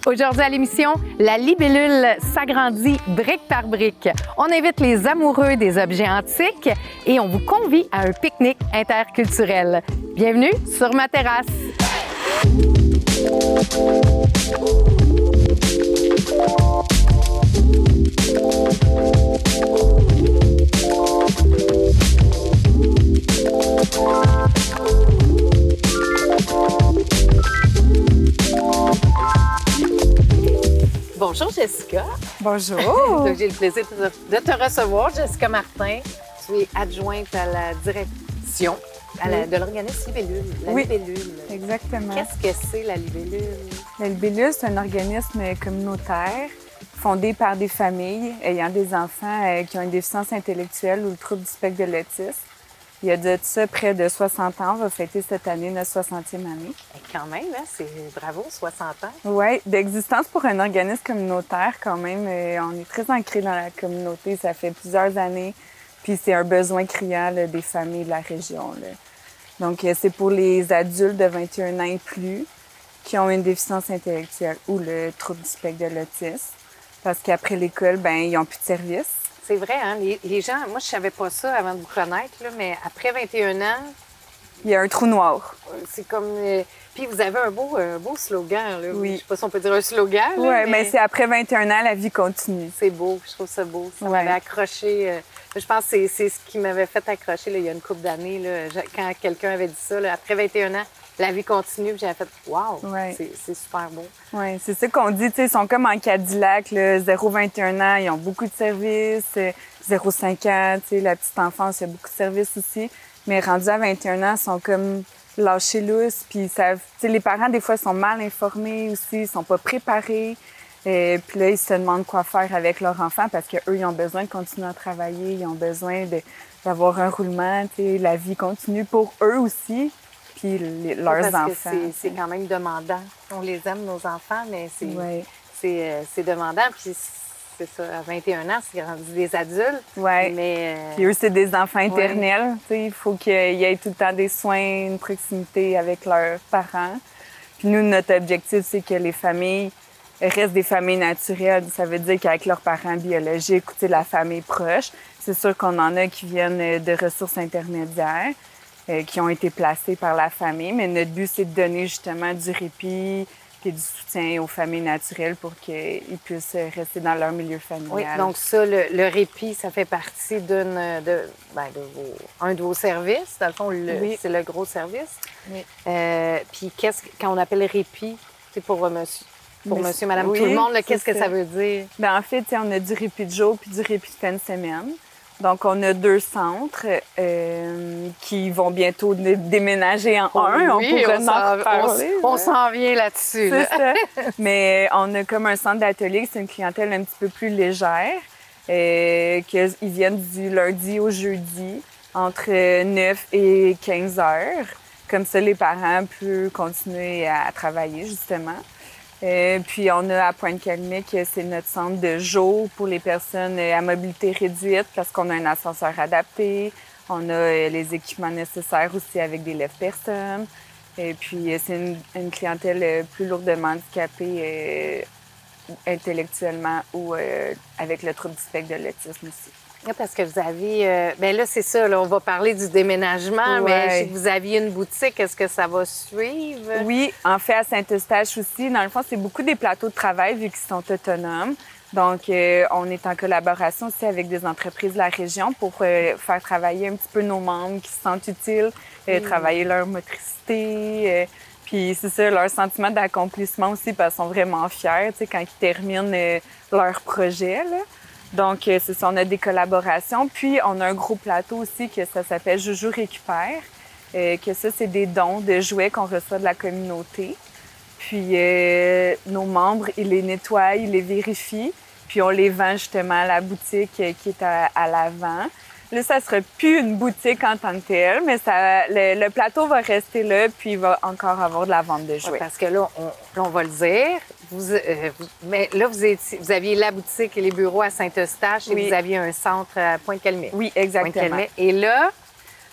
Aujourd'hui à l'émission, la libellule s'agrandit brique par brique. On invite les amoureux des objets antiques et on vous convie à un pique-nique interculturel. Bienvenue sur ma terrasse. Bonjour Jessica. Bonjour. J'ai le plaisir de te recevoir, Jessica Martin. Tu es adjointe à la direction de l'organisme Libellule. Libellule. Exactement. Qu'est-ce que c'est la libellule? La libellule, c'est un organisme communautaire fondé par des familles ayant des enfants qui ont une déficience intellectuelle ou le trouble du spectre de l'autisme. Il y a de ça près de 60 ans. On va fêter cette année notre 60e année. Et quand même, hein, c'est bravo, 60 ans. Oui, d'existence pour un organisme communautaire quand même. On est très ancré dans la communauté. Ça fait plusieurs années. Puis c'est un besoin criant là, des familles de la région. Là. Donc, c'est pour les adultes de 21 ans et plus qui ont une déficience intellectuelle ou le trouble du spectre de l'autisme. Parce qu'après l'école, ils n'ont plus de service. C'est vrai, hein? Les gens, moi, je savais pas ça avant de vous connaître, là, mais après 21 ans... Il y a un trou noir. C'est comme... Puis vous avez un beau slogan, là. Oui. Je sais pas si on peut dire un slogan, là, oui, mais c'est après 21 ans, la vie continue. C'est beau, je trouve ça beau. Ça m'avait accroché... Je pense que c'est ce qui m'avait fait accrocher, là, il y a une couple d'années, là, quand quelqu'un avait dit ça, là, après 21 ans, la vie continue, puis j'avais fait « Wow! Ouais. C'est super beau. » Oui, c'est ça qu'on dit, tu sais, ils sont comme en Cadillac, 0-21 ans, ils ont beaucoup de services, 0-5 ans, tu sais, la petite enfance, il y a beaucoup de services aussi, mais rendus à 21 ans, ils sont comme lâchés lousses, puis ils savent, tu sais, les parents, des fois, sont mal informés aussi, ils sont pas préparés, puis là, ils se demandent quoi faire avec leur enfant parce qu'eux, ils ont besoin de continuer à travailler, ils ont besoin d'avoir un roulement, tu sais, la vie continue pour eux aussi. Puis leurs enfants. C'est quand même demandant. On les aime, nos enfants, mais c'est demandant. Puis c'est ça, à 21 ans, c'est rendu des adultes. Oui. Mais puis eux, c'est des enfants éternels. Il faut qu'il y ait tout le temps des soins, une proximité avec leurs parents. Puis nous, notre objectif, c'est que les familles restent des familles naturelles. Ça veut dire qu'avec leurs parents biologiques, la famille proche, c'est sûr qu'on en a qui viennent de ressources intermédiaires. Qui ont été placés par la famille. Mais notre but, c'est de donner justement du répit et du soutien aux familles naturelles pour qu'ils puissent rester dans leur milieu familial. Oui, donc ça, le répit, ça fait partie un de vos services. Dans le fond, c'est le gros service. Oui. Puis quand on appelle répit, c'est pour monsieur, madame, tout le monde, qu'est-ce que ça veut dire? En fait, on a du répit de jour puis du répit de fin de semaine. Donc, on a 2 centres qui vont bientôt déménager en un. Oui, on pourrait en reparler. On s'en vient là-dessus. C'est ça. Mais on a comme un centre d'atelier, c'est une clientèle un petit peu plus légère, qu'ils viennent du lundi au jeudi, entre 9 et 15 heures. Comme ça, les parents peuvent continuer à travailler, justement. Puis on a à Pointe-Calmique, c'est notre centre de jour pour les personnes à mobilité réduite parce qu'on a un ascenseur adapté. On a les équipements nécessaires aussi avec des lève-personnes. Et puis c'est une clientèle plus lourdement handicapée intellectuellement ou avec le trouble du spectre de l'autisme aussi. Parce que vous avez... là, c'est ça, là, on va parler du déménagement, mais si vous aviez une boutique, est-ce que ça va suivre? Oui, en fait, à Saint-Eustache aussi. Dans le fond, c'est beaucoup des plateaux de travail vu qu'ils sont autonomes. Donc, on est en collaboration aussi avec des entreprises de la région pour faire travailler un petit peu nos membres qui se sentent utiles, travailler leur motricité. Puis c'est ça, leur sentiment d'accomplissement aussi, parce qu'ils sont vraiment fiers, tu sais, quand ils terminent leur projet, là. Donc, c'est ça, on a des collaborations. Puis, on a un gros plateau aussi que ça s'appelle Joujou Récupère. Que ça, c'est des dons de jouets qu'on reçoit de la communauté. Puis, nos membres, ils les nettoient, ils les vérifient. Puis, on les vend justement à la boutique qui est à l'avant. Là, ça ne sera plus une boutique en tant que telle, mais le plateau va rester là, puis il va encore avoir de la vente de jouets. Oui, parce que là, on va le dire, mais là, vous aviez la boutique et les bureaux à Saint-Eustache et vous aviez un centre à Pointe-Calmique. Oui, exactement. Et là,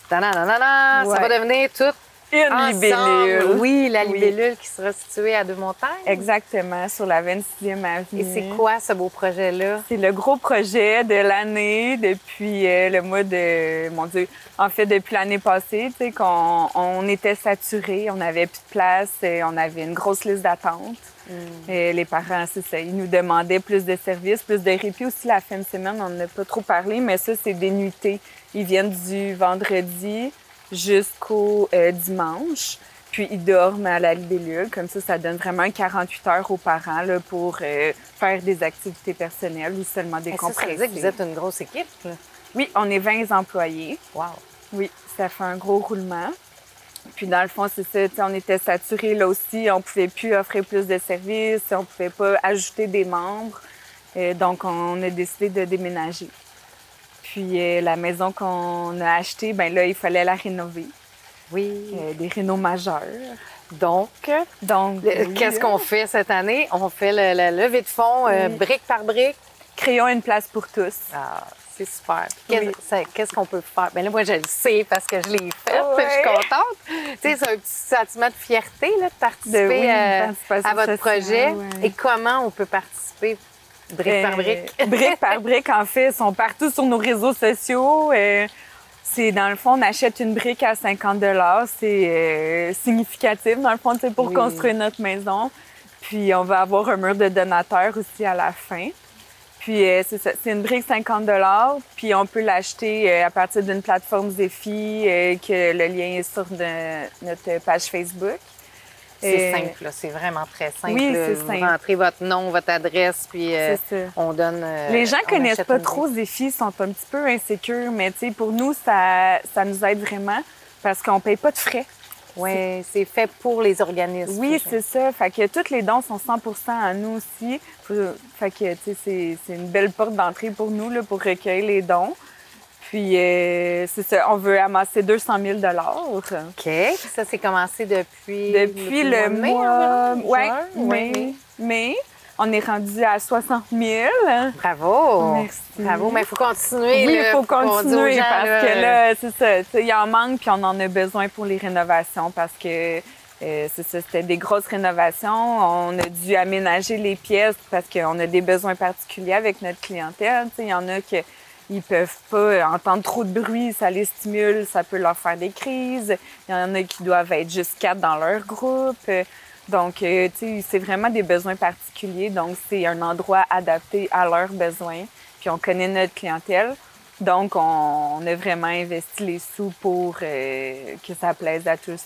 ça va devenir tout une libellule. Oui, la libellule qui sera située à Deux-Montagnes. Exactement, sur la 26e avenue. Et c'est quoi ce beau projet-là? C'est le gros projet de l'année depuis le mois de... Mon Dieu, en fait, depuis l'année passée, tu sais, qu'on était saturés, on n'avait plus de place, on avait une grosse liste d'attente. Et les parents, c'est ça, ils nous demandaient plus de services, plus de répit aussi la fin de semaine. On n'a pas trop parlé, mais ça, c'est des nuitées. Ils viennent du vendredi jusqu'au dimanche. Puis ils dorment à la libellule. Comme ça donne vraiment 48 heures aux parents là, pour faire des activités personnelles ou seulement décompresser. Ça veut dire que vous êtes une grosse équipe, là? Oui, on est 20 employés. Wow! Oui, ça fait un gros roulement. Puis dans le fond, c'est ça, on était saturés là aussi. On pouvait plus offrir plus de services, on pouvait pas ajouter des membres. Donc, on a décidé de déménager. Puis la maison qu'on a achetée, ben là, il fallait la rénover. Oui. Des rénaux majeurs. Donc qu'est-ce qu'on fait cette année? On fait la levée de fonds brique par brique. Créons une place pour tous. Ah, c'est super. Qu'est-ce qu'on peut faire? Bien là, moi, je le sais parce que je l'ai fait. Je suis contente. Tu sais, c'est un petit sentiment de fierté là, de participer à votre projet. Ouais. Et comment on peut participer? Brique par brique? Brique par brique, en fait, ils sont partout sur nos réseaux sociaux. C'est, dans le fond, on achète une brique à 50 $. C'est significatif, dans le fond, pour construire notre maison. Puis, on va avoir un mur de donateurs aussi à la fin. Puis, c'est ça, c'est une brique 50 $. Puis, on peut l'acheter à partir d'une plateforme Zephy, que le lien est sur notre page Facebook. C'est simple, là. C'est vraiment très simple. Oui, c'est simple. Vous rentrez votre nom, votre adresse, puis on donne... Les gens connaissent pas trop Zephy, sont un petit peu insécures, mais tu sais, pour nous, ça nous aide vraiment parce qu'on paye pas de frais. Oui, c'est fait pour les organismes. Oui, c'est ça. Fait que tous les dons sont 100% à nous aussi. Fait que, tu sais, c'est une belle porte d'entrée pour nous, là, pour recueillir les dons. Puis, c'est ça, on veut amasser 200 000 $. OK. Ça, c'est commencé depuis le mois... Oui, mai. On est rendu à 60 000. Bravo! Merci. Bravo, mais il faut continuer. Oui, il faut continuer gens, parce que là, c'est ça. Il y en manque, puis on en a besoin pour les rénovations parce que c'est ça, c'était des grosses rénovations. On a dû aménager les pièces parce qu'on a des besoins particuliers avec notre clientèle. Il y en a qui ils peuvent pas entendre trop de bruit, ça les stimule, ça peut leur faire des crises. Il y en a qui doivent être juste 4 dans leur groupe. Donc, tu sais, c'est vraiment des besoins particuliers. Donc, c'est un endroit adapté à leurs besoins. Puis, on connaît notre clientèle. Donc, on a vraiment investi les sous pour que ça plaise à tous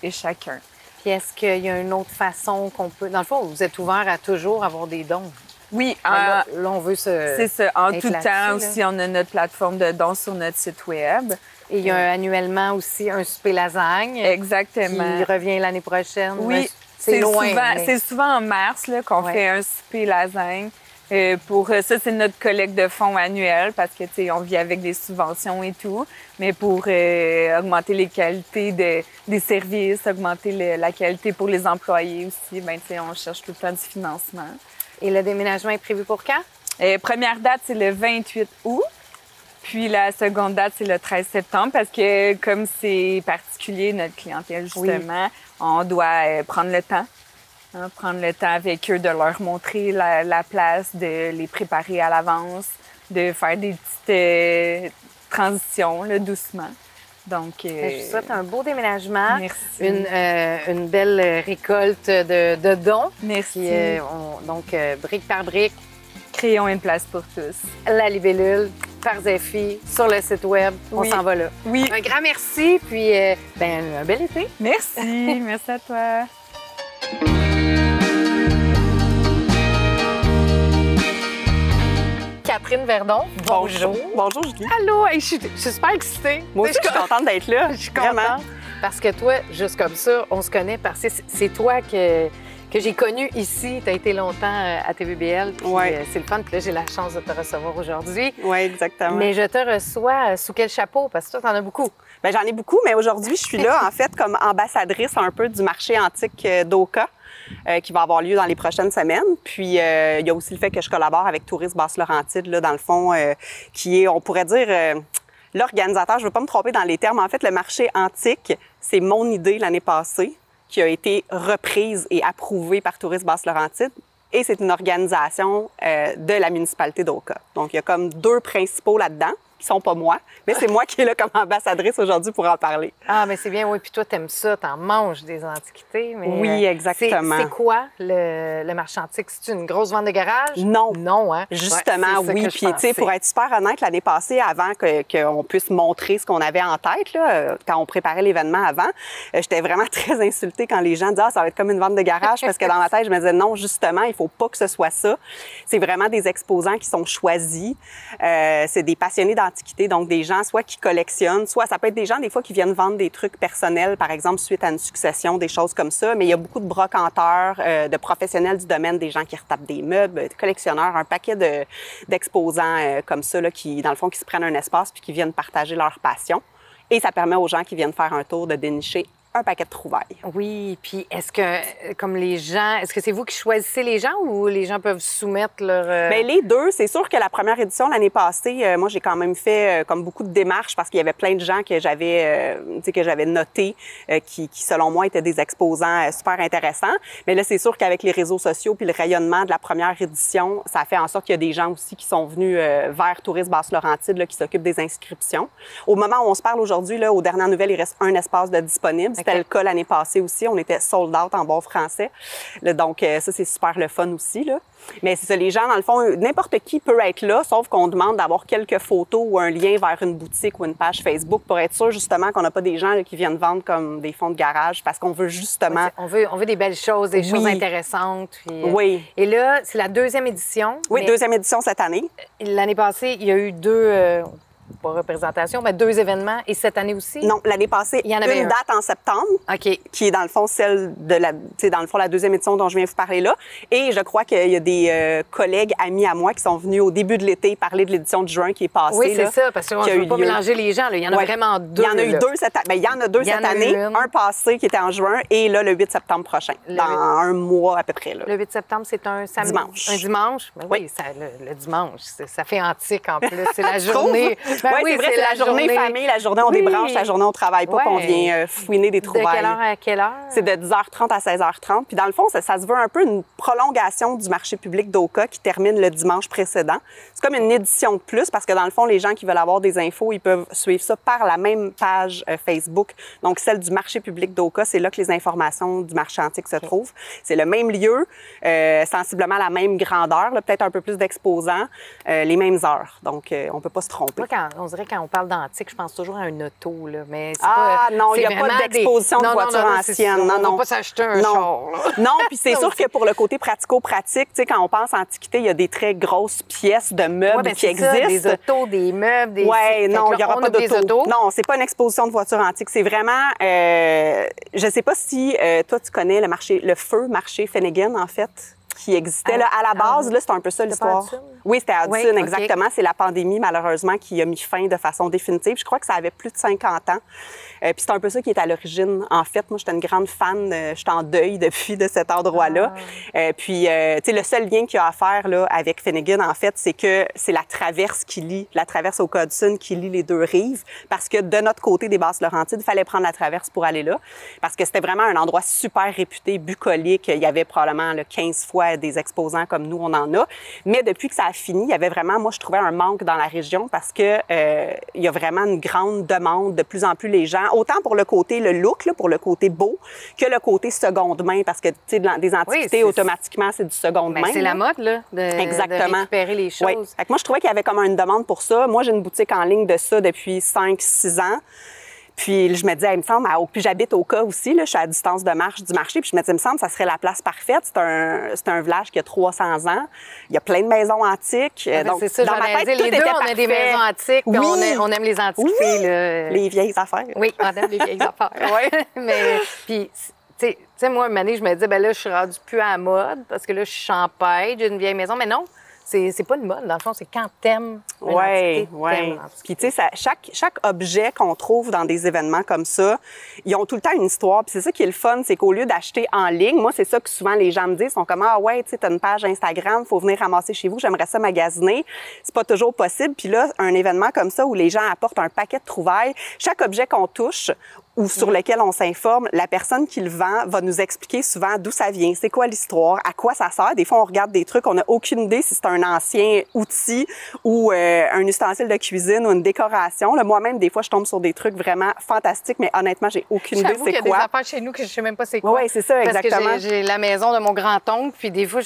et chacun. Puis, est-ce qu'il y a une autre façon qu'on peut... Dans le fond, vous êtes ouvert à toujours avoir des dons. Oui. Là, on veut se... C'est ça. En tout temps aussi, on a notre plateforme de dons sur notre site Web. Et il y a annuellement aussi un souper lasagne. Exactement. Qui revient l'année prochaine. Oui. C'est souvent en mars là, qu'on fait un souper lasagne. Pour ça, c'est notre collecte de fonds annuelle parce que, tu sais, on vit avec des subventions et tout. Mais pour augmenter les qualités des services, augmenter la qualité pour les employés aussi, ben, tu sais, on cherche tout le temps du financement. Et le déménagement est prévu pour quand? Première date, c'est le 28 août. Puis la seconde date, c'est le 13 septembre parce que comme c'est particulier, notre clientèle, justement, on doit prendre le temps. Prendre le temps avec eux de leur montrer la place, de les préparer à l'avance, de faire des petites transitions là, doucement. Donc, je vous souhaite un beau déménagement. Merci. Une belle récolte de dons. Merci. Donc, brique par brique. Créons une place pour tous. La libellule, par Zephy, sur le site Web. Oui. On s'en va là. Oui. Un grand merci, puis un bel été. Merci. Merci à toi. Catherine Verdon. Bonjour. Bonjour, Julie. Allô, je suis super excitée. Moi aussi, je suis contente d'être là. Je suis contente. Parce que toi, juste comme ça, on se connaît parce que c'est toi que j'ai connu ici. Tu as été longtemps à TVBL. C'est le fun. Puis là, j'ai la chance de te recevoir aujourd'hui. Oui, exactement. Mais je te reçois sous quel chapeau? Parce que toi, tu en as beaucoup. Bien, j'en ai beaucoup, mais aujourd'hui, je suis là, en fait, comme ambassadrice un peu du marché antique d'Oka. Qui va avoir lieu dans les prochaines semaines. Puis, il y a aussi le fait que je collabore avec Tourisme Basse-Laurentide, là, dans le fond, qui est, on pourrait dire, l'organisateur, je ne veux pas me tromper dans les termes, en fait, le marché antique, c'est mon idée l'année passée qui a été reprise et approuvée par Tourisme Basse-Laurentide. Et c'est une organisation de la municipalité d'Oka. Donc, il y a comme 2 principaux là-dedans, qui sont pas moi, mais c'est moi qui est là comme ambassadrice aujourd'hui pour en parler. Ah, mais c'est bien, oui. Puis toi, t'aimes ça, t'en manges des antiquités. Mais, oui, exactement. C'est quoi le marché antique? C'est une grosse vente de garage? Non. Non, hein? Justement, ouais, oui. Puis, tu sais, pour être super honnête, l'année passée, avant qu'on puisse montrer ce qu'on avait en tête, là, quand on préparait l'événement avant, j'étais vraiment très insultée quand les gens disaient « Ah, ça va être comme une vente de garage », parce que dans ma tête, je me disais « Non, justement, il faut pas que ce soit ça. » C'est vraiment des exposants qui sont choisis. C'est des passionnés d'antiquité, donc des gens soit qui collectionnent, soit ça peut être des gens des fois qui viennent vendre des trucs personnels, par exemple suite à une succession, des choses comme ça. Mais il y a beaucoup de brocanteurs, de professionnels du domaine, des gens qui retapent des meubles, des collectionneurs, un paquet d'exposants comme ça là, qui dans le fond qui se prennent un espace puis qui viennent partager leur passion. Et ça permet aux gens qui viennent faire un tour de dénicher un paquet de trouvailles. Oui, puis est-ce que, comme les gens, est-ce que c'est vous qui choisissez les gens ou les gens peuvent soumettre leur... Bien, les deux. C'est sûr que la première édition, l'année passée, moi, j'ai quand même fait comme beaucoup de démarches parce qu'il y avait plein de gens que j'avais notés qui, selon moi, étaient des exposants super intéressants. Mais là, c'est sûr qu'avec les réseaux sociaux puis le rayonnement de la première édition, ça fait en sorte qu'il y a des gens aussi qui sont venus vers Tourisme Basse-Laurentide là, qui s'occupent des inscriptions. Au moment où on se parle aujourd'hui, là, aux dernières nouvelles, il reste un espace de disponible. C'était le cas l'année passée aussi. On était sold out en bon français. Donc, ça, c'est super le fun aussi, là. Mais c'est ça, les gens, dans le fond, n'importe qui peut être là, sauf qu'on demande d'avoir quelques photos ou un lien vers une boutique ou une page Facebook pour être sûr, justement, qu'on n'a pas des gens là, qui viennent vendre comme des fonds de garage parce qu'on veut justement... On veut des belles choses, des choses intéressantes. Puis, oui. Et là, c'est la 2e édition. Oui, 2e édition cette année. L'année passée, il y a eu 2... pas représentation, mais 2 événements. Et cette année aussi? Non, l'année passée, il y en avait une date en septembre, qui est dans le fond celle de la 2e édition dont je viens vous parler là. Et je crois qu'il y a des collègues, amis à moi qui sont venus au début de l'été parler de l'édition de juin qui est passée. Oui, c'est ça, parce qu'on ne veut pas mélanger les gens. Là. Il y en a vraiment 2. Il y en a eu 2 cette année. Il y en a 2 cette année. Un passé qui était en juin et là, le 8 septembre prochain, dans un mois à peu près. Là. Le 8 septembre, c'est un samedi? Dimanche. Un dimanche? Ben oui, le dimanche. Ça fait antique en plus. C'est la journée... Ben oui, c'est vrai, c'est la journée famille, la journée on débranche, la journée on travaille pas, puis on vient fouiner des trouvailles. De quelle heure à quelle heure? C'est de 10h30 à 16h30. Puis dans le fond, ça se veut un peu une prolongation du marché public d'Oka qui termine le dimanche précédent. C'est comme une édition de plus parce que dans le fond, les gens qui veulent avoir des infos, ils peuvent suivre ça par la même page Facebook. Donc celle du marché public d'Oka, c'est là que les informations du marché antique se trouvent. C'est le même lieu, sensiblement la même grandeur, peut-être un peu plus d'exposants, les mêmes heures. Donc on peut pas se tromper. Moi, on dirait quand on parle d'antique, je pense toujours à un auto, là. Mais c'est non, il n'y a pas d'exposition de voitures anciennes. On ne va pas s'acheter un char. Non, puis c'est sûr que pour le côté pratico-pratique, tu sais, quand on pense à antiquité, il y a des très grosses pièces de meubles qui existent. Ça, des autos, des meubles, des... Oui, non, il n'y aura pas d'auto. Non, c'est pas une exposition de voitures antiques. C'est vraiment... je ne sais pas si toi, tu connais le feu marché Finnegan, en fait, qui existait là, à la base. Là, c'est un peu ça l'histoire. Oui, c'était à Hudson, exactement. C'est la pandémie, malheureusement, qui a mis fin de façon définitive. Je crois que ça avait plus de 50 ans. Puis c'est un peu ça qui est à l'origine. En fait, moi, j'étais une grande fan. J'étais en deuil depuis de cet endroit-là. Puis, tu sais, le seul lien qu'il y a à faire là, avec Finnegan, en fait, c'est que c'est la traverse au Hudson qui lie les 2 rives. Parce que de notre côté des Basses-Laurentides, il fallait prendre la traverse pour aller là. Parce que c'était vraiment un endroit super réputé, bucolique. Il y avait probablement 15 fois des exposants comme nous, on en a. Mais depuis que ça a fini, il y avait vraiment, moi, je trouvais un manque dans la région parce que il y a vraiment une grande demande. De plus en plus, les gens, autant pour le côté, le look, là, pour le côté beau, que le côté seconde main, parce que, tu sais, des antiquités, automatiquement, c'est du seconde main. C'est la mode, là, de récupérer les choses. Oui. Fait que moi, je trouvais qu'il y avait comme une demande pour ça. Moi, j'ai une boutique en ligne de ça depuis 5-6 ans. Puis je me disais, il me semble, puis j'habite au cas aussi, là, je suis à distance de marche du marché, puis je me disais, il me semble, ça serait la place parfaite. C'est un village qui a 300 ans. Il y a plein de maisons antiques. Donc, c'est ça, dans ma tête, les deux, on a des maisons antiques, puis on aime les antiquités. Oui. Là. Les vieilles affaires. Oui, on aime les vieilles affaires. Oui. Mais, puis, tu sais, moi, une année, je me disais, ben là, je suis rendue plus à la mode, parce que là, je suis champêtre, j'ai une vieille maison. Mais non, C'est pas une mode, dans le fond, c'est quand t'aimes une entité, t'aimes l'entité. Puis tu sais, chaque objet qu'on trouve dans des événements comme ça, ils ont tout le temps une histoire. Puis c'est ça qui est le fun, c'est qu'au lieu d'acheter en ligne, moi, c'est ça que souvent les gens me disent, ils sont comme, ah ouais, tu sais, t'as une page Instagram, faut venir ramasser chez vous, j'aimerais ça magasiner. C'est pas toujours possible. Puis là, un événement comme ça où les gens apportent un paquet de trouvailles, chaque objet qu'on touche ou sur lequel on s'informe, la personne qui le vend va nous expliquer souvent d'où ça vient, c'est quoi l'histoire, à quoi ça sert. Des fois, on regarde des trucs, on n'a aucune idée si c'est un ancien outil ou un ustensile de cuisine ou une décoration. Moi-même, des fois, je tombe sur des trucs vraiment fantastiques, mais honnêtement, j'ai aucune idée c'est quoi. J'avoue qu'il y a des affaires chez nous que je sais même pas c'est quoi. Oui, c'est ça, exactement. Parce que j'ai la maison de mon grand-oncle, puis des fois,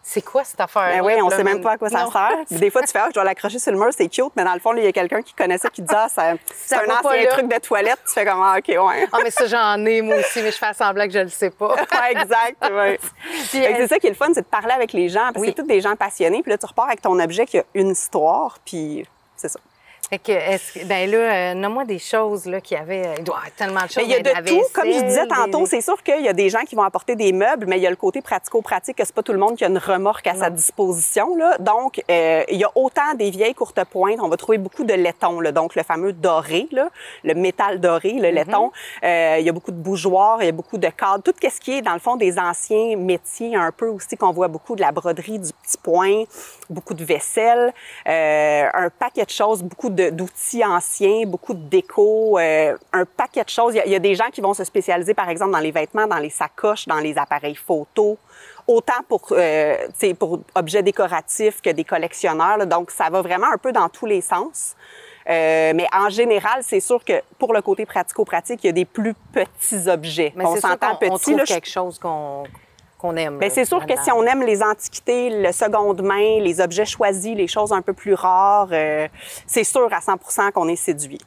c'est quoi cette affaire-là? Oui, on sait même pas à quoi ça sert. Puis des fois, tu fais, je dois l'accrocher sur le mur, c'est cute, mais dans le fond, il y a quelqu'un qui connaît ça qui dit, c'est un ancien truc de toilette. Tu fais comme, OK, ouais. Ah, mais ça, j'en ai, moi aussi, mais je fais semblant que je le sais pas. Exact, oui. C'est ça qui est le fun, c'est de parler avec les gens, parce que c'est tous des gens passionnés. Puis là, tu repars avec ton objet qui a une histoire, puis c'est ça. Fait que, ben là, nomme-moi des choses là, qu'il y avait. Il doit y avoir tellement de choses. Il y a de tout. Comme je disais tantôt, c'est sûr qu'il y a des gens qui vont apporter des meubles, mais il y a le côté pratico-pratique que c'est pas tout le monde qui a une remorque à sa disposition. Là. Donc, il y a autant des vieilles courtes pointes. On va trouver beaucoup de laiton, là, donc le fameux doré, là, le métal doré, le laiton. Il y a beaucoup de bougeoirs, il y a beaucoup de cadres. Tout ce qui est, dans le fond, des anciens métiers un peu aussi qu'on voit beaucoup, de la broderie, du petit point, beaucoup de vaisselle, un paquet de choses, beaucoup d'outils anciens, beaucoup de déco, un paquet de choses. Il y a des gens qui vont se spécialiser, par exemple, dans les vêtements, dans les sacoches, dans les appareils photo, autant pour objets décoratifs que des collectionneurs. Là. Donc, ça va vraiment un peu dans tous les sens. Mais en général, c'est sûr que pour le côté pratico-pratique, il y a des plus petits objets. Mais on s'entend petit. On trouve quelque chose qu'on aime. Bien, c'est sûr que si on aime les antiquités, le seconde main, les objets choisis, les choses un peu plus rares, c'est sûr à 100% qu'on est séduit.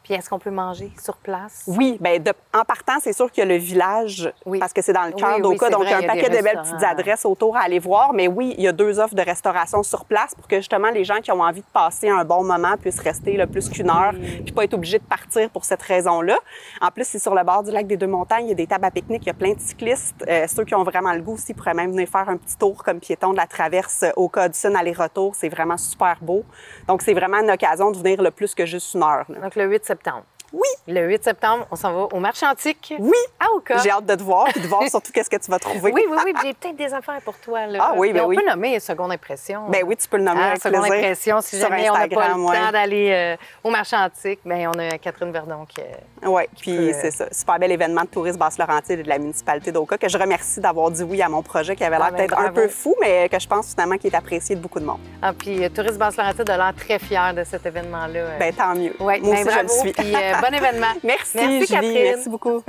Puis est-ce qu'on peut manger sur place? Oui, bien, en partant, c'est sûr qu'il y a le village, parce que c'est dans le cœur d'Oka, donc il y a un paquet de belles petites adresses autour à aller voir. Mais oui, il y a 2 offres de restauration sur place pour que justement les gens qui ont envie de passer un bon moment puissent rester là, plus qu'1 heure, puis pas être obligés de partir pour cette raison-là. En plus, c'est sur le bord du lac des Deux-Montagnes, il y a des tables à pique-nique, il y a plein de cyclistes. Ceux qui ont vraiment le goût aussi pourraient même venir faire un petit tour comme piéton de la traverse Oka-Hudson aller-retour. C'est vraiment super beau. Donc, c'est vraiment une occasion de venir le plus que juste 1 heure. Là. Donc, le 8 septembre. Oui. Le 8 septembre, on s'en va au marché antique. Oui. À Oka. J'ai hâte de te voir et de voir surtout qu'est-ce que tu vas trouver. Oui. J'ai peut-être des affaires pour toi. Là. Ah oui, bien oui. On peut nommer Seconde Impression. Ben oui, tu peux le nommer avec Seconde plaisir. Impression, si sur jamais Instagram, on n'a pas le temps d'aller au marché antique, bien, on a Catherine Verdon qui oui, puis c'est ça. Super bel événement de tourisme Basse-Laurentide et de la municipalité d'Oka que je remercie d'avoir dit oui à mon projet qui avait l'air peut-être un peu fou, mais que je pense finalement qu'il est apprécié de beaucoup de monde. Ah, puis Tourisme Basse-Laurentide a l'air très fier de cet événement-là. Bien, tant mieux. Ouais, moi aussi, bravo, je le suis. Puis bon événement. Merci Julie. Catherine. Merci beaucoup.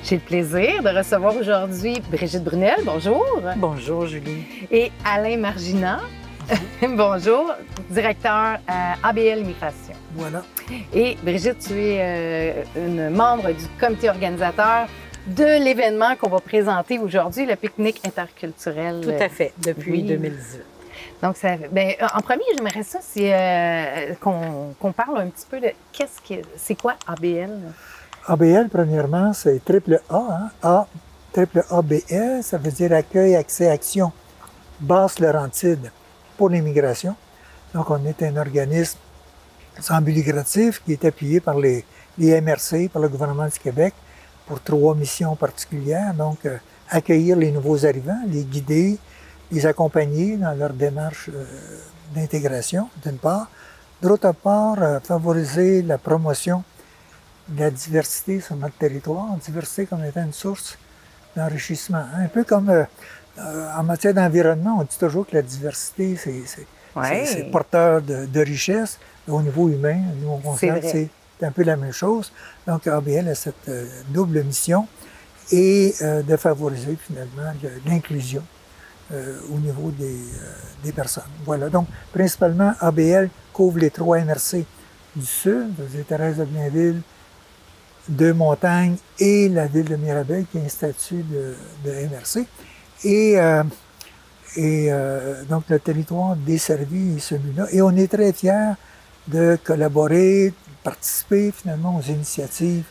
J'ai le plaisir de recevoir aujourd'hui Brigitte Brunel. Bonjour. Bonjour, Julie. Et Alain Marginat. Bonjour, directeur à ABL Immigration. Voilà. Et Brigitte, tu es une membre du comité organisateur de l'événement qu'on va présenter aujourd'hui, le pique-nique interculturel. Tout à fait, depuis 2018. Donc, en premier, j'aimerais ça qu'on parle un petit peu de c'est quoi ABL? ABL, premièrement, c'est triple A. Hein? Triple ABL, ça veut dire Accueil, Accès, Action, Basse-Laurentide pour l'immigration. Donc, on est un organisme sans but lucratif qui est appuyé par les MRC, par le gouvernement du Québec, pour 3 missions particulières. Donc, accueillir les nouveaux arrivants, les guider, les accompagner dans leur démarche d'intégration, d'une part. D'autre part, favoriser la promotion de la diversité sur notre territoire, diversité comme étant une source d'enrichissement. Un peu comme en matière d'environnement, on dit toujours que la diversité, c'est porteur de richesse. Au niveau humain, nous, on constate que c'est un peu la même chose. Donc, ABL a cette double mission et de favoriser finalement l'inclusion au niveau des personnes. Voilà. Donc, principalement, ABL couvre les 3 MRC du Sud, Thérèse de Blainville, Deux-Montagnes et la ville de Mirabel, qui a un statut de MRC. Et donc, le territoire desservi est celui-là. Et on est très fiers de collaborer, de participer finalement aux initiatives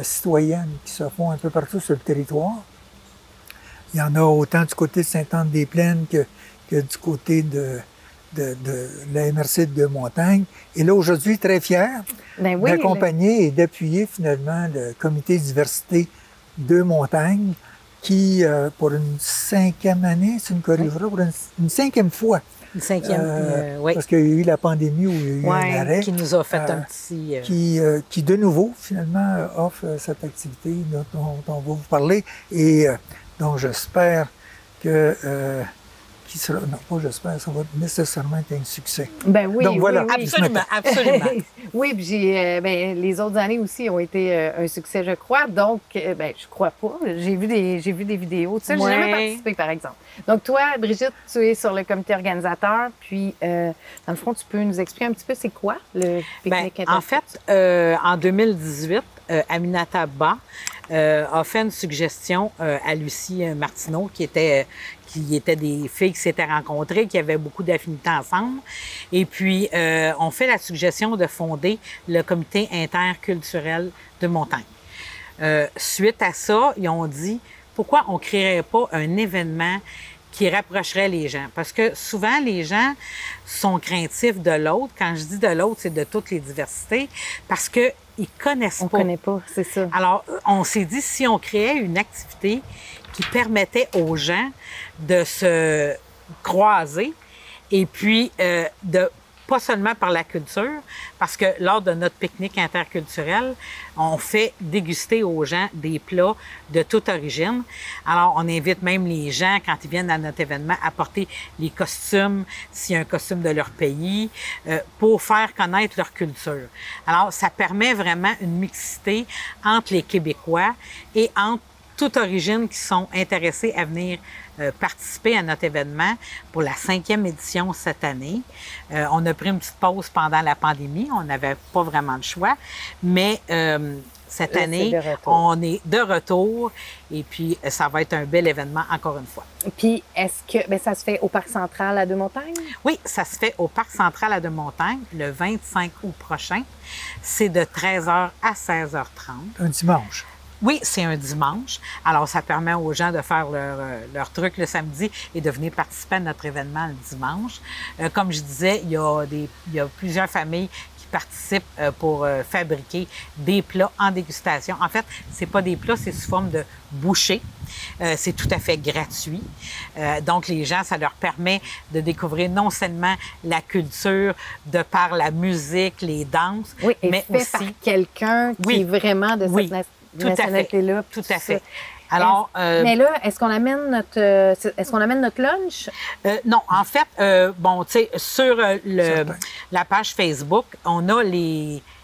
citoyennes qui se font un peu partout sur le territoire. Il y en a autant du côté de Sainte-Anne-des-Plaines que du côté de la MRC de Deux-Montagnes. Et là, aujourd'hui, très fier d'accompagner et d'appuyer finalement le comité diversité Deux-Montagnes qui, pour une 5e année, tu me corrigeras, pour une 5e fois. Une 5e, oui. Parce qu'il y a eu la pandémie où il y a eu un arrêt. Qui nous a fait un petit... Qui, de nouveau, finalement, offre cette activité dont on va vous parler. Et donc, j'espère que... qui sera, non, pas j'espère, ça va nécessairement être un succès. Ben oui, donc, voilà, oui, absolument, absolument. Oui, puis les autres années aussi ont été un succès, je crois. Donc, je crois pas. J'ai vu des vidéos. Tu sais, j'ai jamais participé, par exemple. Donc, toi, Brigitte, tu es sur le comité organisateur. Puis, dans le fond, tu peux nous expliquer un petit peu c'est quoi le pique-nique interculturel? En fait, en 2018, Aminata Ba a fait une suggestion à Lucie Martineau, qui étaient des filles qui s'étaient rencontrées, qui avaient beaucoup d'affinités ensemble. Et puis, on fait la suggestion de fonder le comité interculturel de Montagne. Suite à ça, ils ont dit, pourquoi on ne créerait pas un événement qui rapprocherait les gens? Parce que souvent, les gens sont craintifs de l'autre. Quand je dis de l'autre, c'est de toutes les diversités, parce qu'ils ne connaissent pas. On ne connaît pas, c'est ça. Alors, on s'est dit, si on créait une activité qui permettait aux gens de se croiser et puis pas seulement par la culture, parce que lors de notre pique-nique interculturel, on fait déguster aux gens des plats de toute origine. Alors, on invite même les gens, quand ils viennent à notre événement, à porter les costumes, s'il y a un costume de leur pays, pour faire connaître leur culture. Alors, ça permet vraiment une mixité entre les Québécois et entre toute origine qui sont intéressés à venir participer à notre événement pour la 5e édition cette année. On a pris une petite pause pendant la pandémie. On n'avait pas vraiment le choix. Mais cette année, on est de retour et puis ça va être un bel événement encore une fois. Puis, est-ce que ça se fait au Parc central à Deux-Montagnes? Oui, ça se fait au Parc central à Deux-Montagnes le 25 août prochain. C'est de 13h à 16h30. Un dimanche. Oui, c'est un dimanche. Alors, ça permet aux gens de faire leur truc le samedi et de venir participer à notre événement le dimanche. Comme je disais, il y a plusieurs familles qui participent pour fabriquer des plats en dégustation. En fait, c'est pas des plats, c'est sous forme de bouchées. C'est tout à fait gratuit. Donc, les gens, ça leur permet de découvrir non seulement la culture de par la musique, les danses, oui, et mais fait aussi par quelqu'un qui est vraiment de cette nationalité-là. Tout à fait. Alors, mais là, est-ce qu'on amène notre lunch? Non, en fait, tu sais, sur la page Facebook, on a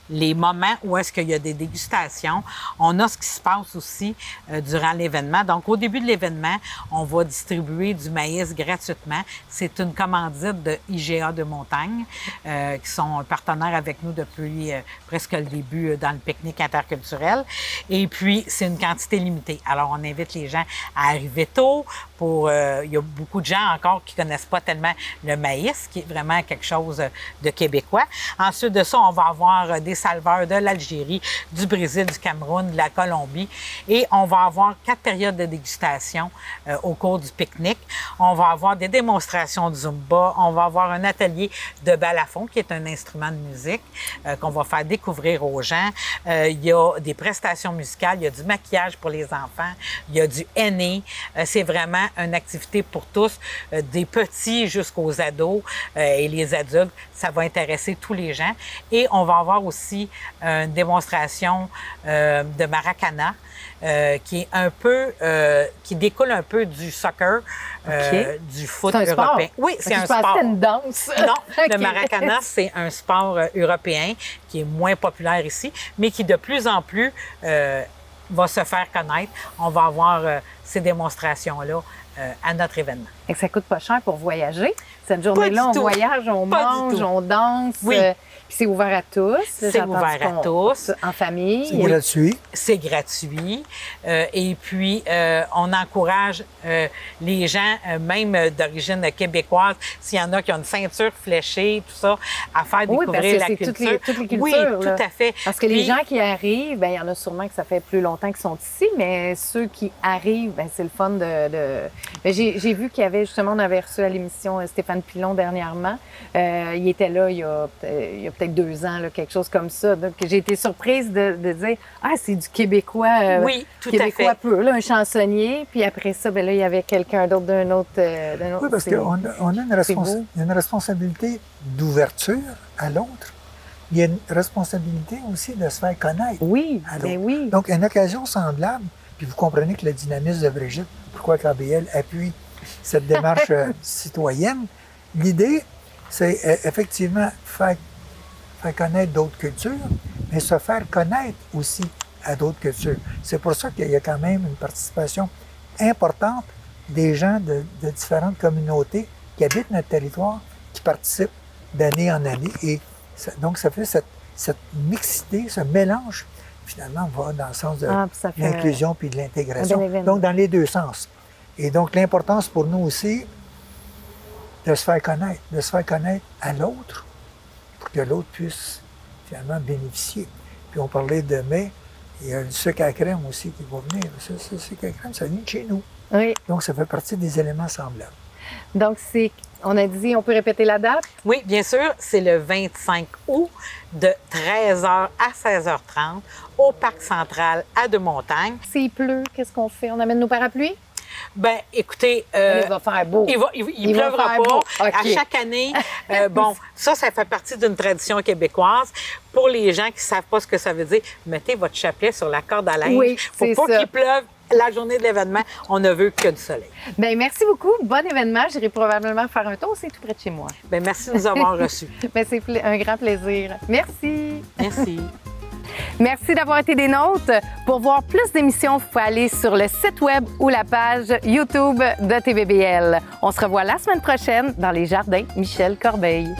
les moments où est-ce qu'il y a des dégustations. On a ce qui se passe aussi durant l'événement. Donc, au début de l'événement, on va distribuer du maïs gratuitement. C'est une commandite de IGA de Montagne, qui sont partenaires avec nous depuis presque le début dans le pique-nique interculturel. Et puis, c'est une quantité limitée. Alors, on invite les gens à arriver tôt. Il y a beaucoup de gens encore qui connaissent pas tellement le maïs, qui est vraiment quelque chose de québécois. Ensuite de ça, on va avoir des salveurs de l'Algérie, du Brésil, du Cameroun, de la Colombie. Et on va avoir 4 périodes de dégustation au cours du pique-nique. On va avoir des démonstrations de Zumba. On va avoir un atelier de balafon, qui est un instrument de musique qu'on va faire découvrir aux gens. Il y a des prestations musicales, il y a du maquillage pour les enfants, il y a du henné. C'est vraiment une activité pour tous, des petits jusqu'aux ados et les adultes. Ça va intéresser tous les gens. Et on va avoir aussi une démonstration de maracana qui est un peu, qui découle un peu du soccer, du foot européen. Sport. Oui, c'est un sport. C'est une danse. Non, le maracana, c'est un sport européen qui est moins populaire ici, mais qui de plus en plus va se faire connaître. On va avoir ces démonstrations-là à notre événement. Et que ça coûte pas cher pour voyager. Cette journée-là, on voyage, on mange, on danse. Oui. C'est ouvert à tous. C'est ouvert à tous. En famille. C'est gratuit. C'est gratuit. Et puis, on encourage les gens, même d'origine québécoise, s'il y en a qui ont une ceinture fléchée, tout ça, à faire découvrir la culture. Toutes les cultures. Oui, tout à fait. Parce que les gens qui arrivent, bien, il y en a sûrement que ça fait plus longtemps qu'ils sont ici, mais ceux qui arrivent, bien, c'est le fun de... J'ai vu qu'il y avait, justement, on avait reçu à l'émission Stéphane Pilon dernièrement. Il était là il y a peut-être 2 ans, là, quelque chose comme ça. Donc, j'ai été surprise de dire « Ah, c'est du québécois. Oui, tout québécois à fait. pur, là, un chansonnier. Puis après ça, bien, là, il y avait quelqu'un d'autre d'un autre... Oui, parce qu'on a une responsabilité d'ouverture à l'autre. Il y a une responsabilité aussi de se faire connaître. Oui, à l'autre. bien oui. Donc, une occasion semblable, puis vous comprenez que le dynamisme de Brigitte, pourquoi KBL appuie cette démarche citoyenne, l'idée, c'est effectivement faire connaître d'autres cultures, mais se faire connaître aussi à d'autres cultures. C'est pour ça qu'il y a quand même une participation importante des gens de différentes communautés qui habitent notre territoire, qui participent d'année en année. Et donc, ça fait cette mixité, ce mélange, finalement, va dans le sens de l'inclusion puis de l'intégration. Donc, dans les deux sens. Et donc, l'importance pour nous aussi, de se faire connaître à l'autre, pour que l'autre puisse finalement bénéficier. Puis on parlait de mai, il y a le sucre à crème aussi qui va venir. Ce sucre à crème, ça vient de chez nous. Oui. Donc ça fait partie des éléments semblables. Donc on a dit, on peut répéter la date? Oui, bien sûr, c'est le 25 août de 13h à 16h30 au Parc Central à Deux-Montagnes. S'il pleut, qu'est-ce qu'on fait? On amène nos parapluies? Ben, écoutez, il va faire beau. Il pleuvra pas. Okay. À chaque année, bon, ça fait partie d'une tradition québécoise. Pour les gens qui savent pas ce que ça veut dire, mettez votre chapelet sur la corde à linge. Oui, faut pas qu'il pleuve la journée de l'événement. On ne veut que du soleil. Bien, merci beaucoup. Bon événement. J'irai probablement faire un tour. C'est tout près de chez moi. Bien, merci de nous avoir reçus. Bien, c'est un grand plaisir. Merci. Merci. Merci d'avoir été des nôtres. Pour voir plus d'émissions, vous pouvez aller sur le site web ou la page YouTube de TVBL. On se revoit la semaine prochaine dans les jardins Michel Corbeil.